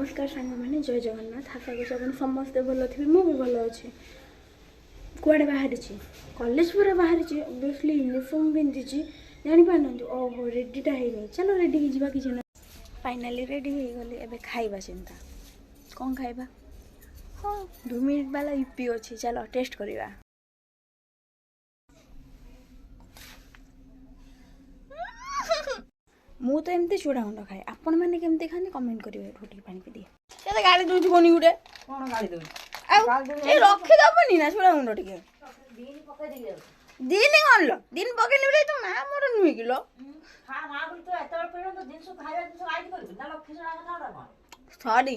नमस्कार सांग मैंने जय जगन्नाथ आशा कर समस्ते भल थी मु भी भल अच्छे कुआड़े बाहरी कॉलेज पूरा बाहरी ओबियसली यूनिफॉर्म पिंधि जापार ओहो रेडीटा है चलो रेडी हो कि फाइनाली रेडी हो गली एबे खाइबा चिंता कौन खाइबा हाँ 2 मिनट वाला यूपी अच्छी चलो टेस्ट करवा मु तो एमती चूड़ा गुंड खाए आपण मैंने केमती खाते कमेंट करेंगे रोटी पानी पी दिए केते गाड़ी दूची कोनी गुटे कोन गाड़ी दउ ए रखि दबनी ना चूड़ा गुंड टिके दिन पके दिए दिन गनलो दिन पकेली रे तो मां मोर नुई किलो हां मां बोल तो एतबर पेन तो दिन सु खाइबा दिन सु आइड करबी ना लक्ष्य चूड़ा खाता कोन सॉरी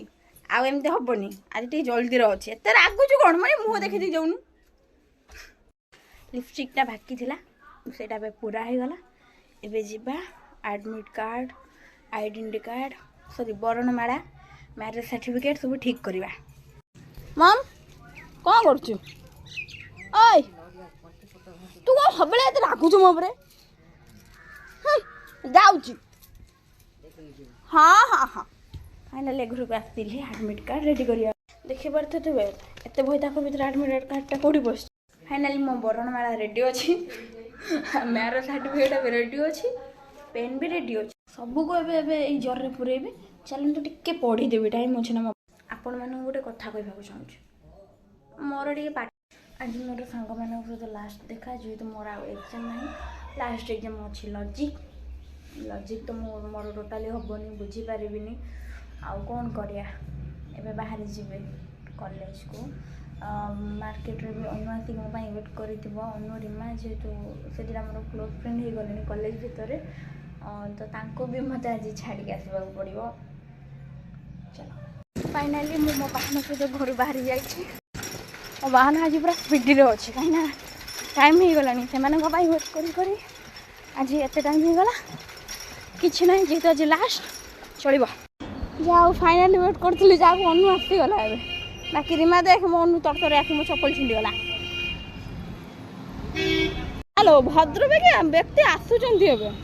आ एमती हबनी आज टी जल्दी रे अछि एते रागु छु कोन माने मुह देखि दी जाउनु लिपस्टिक ता बाकी थिला सेटा बे पूरा हे गला एबे जिबा admit card identity card sorry बरणमाला मैरिज सर्टिफिकेट सब ठीक करवा मम कौन करछु ओय तू को सबले एते रागु छु मोबरे जाउची हां हां हां फाइनली घर को आस्तिली एडमिट कार्ड रेडी करिया देखि परते तो एते भइता को भीतर एडमिट कार्ड ता कोडी बस फाइनली मो बरणमाला रेडी अछि मैरिज सर्टिफिकेट भी रेडी अछि पेन भी रेडी अच्छे सबको ए जर पुरेबी चलन तो टिके पढ़ीदेवी टाइम अच्छे ना आपण मैंने गोटे कथा कहवाक चाहूँ मोर टे पाठ आज मोर सांग मान सहित लास्ट देखा जेहेतु मोर एग्जाम ना लास्ट एग्जाम अच्छी लॉजिक लॉजिक तो मोर टोटाली हेनी बुझीपारि आउ कौन करिया एबे बाहर जीवे कॉलेज को मार्केट रे भी अनुआसी मो पाई वेट करिथिबो अनु रिमा जेहेतु से क्लोज फ्रेंड हो गले कॉलेज भितर तो तांको भी मत आज छाड़ी के आसवा पड़ो चलो फाइनाली मो बाहन सहित घर बाहरी जाइए मो बाहन आज पूरा स्पीड अच्छे कहीं टाइम हो गलानी से वेट करी आज एत टाइम हो गला किसी ना जेहेतु आज लास्ट चलो जाओ फाइनाली वेट करी जाओ अनु आसीगला बाकी रिमा देख मो अनु तर आखि मो चप्पल छिंडीगला हेलो भद्र व्यक्ति आसुचंती एबे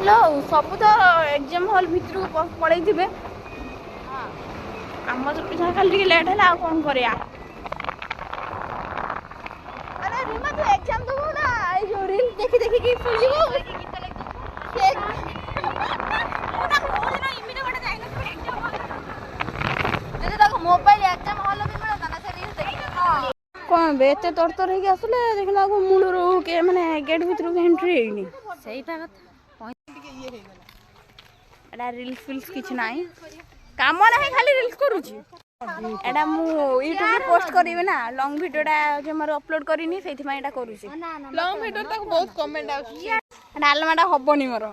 लो सब तो एग्जाम हॉल भितर पड़े थे आम खाली लेट है कौन कर अरे रिमा तू एग्जाम दबो ना ए जो रील देखि देखि कि फुलिबो गीत लग मोबाइल एग्जाम हॉल भी मिलता ना से रील देखि कौन बे एते तर हे आसले देखला को मूल रो के माने गेट भितर के एंट्री हेनी सेटा कथा एडा रील्स फिल्स किछ नाही काम नाही खाली रील्स करूची एडा मु यूट्यूब पे पोस्ट करिवे ना लॉन्ग वीडियोडा जे मार अपलोड करिनी सेथि मा एडा करूची लॉन्ग वीडियो तक बहुत कमेंट आउची डालमाडा हबनी मोर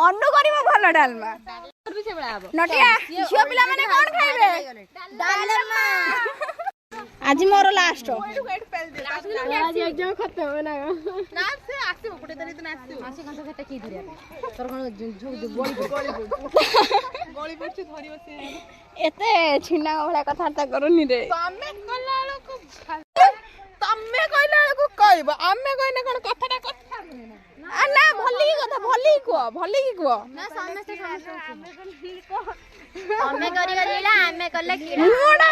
अनु करिवो भलो डालमा नटिया झियो पिला माने कोन खाइबे डालमा आज मोर लास्ट आज एग्जाम खत्म हो ना ना से आसी गोटे दिन दिन आसी कंस कटा की धरिया तोर कोन गोली पड़छ धरियो से एते छिना वाला कथाता करूनी रे तमे कला को तमे कहला को कहबो आमे कहने कोन कथाटा कथा आ ना भली को ना समस्त आमे करी गलीला आमे कले कीड़ा मोडा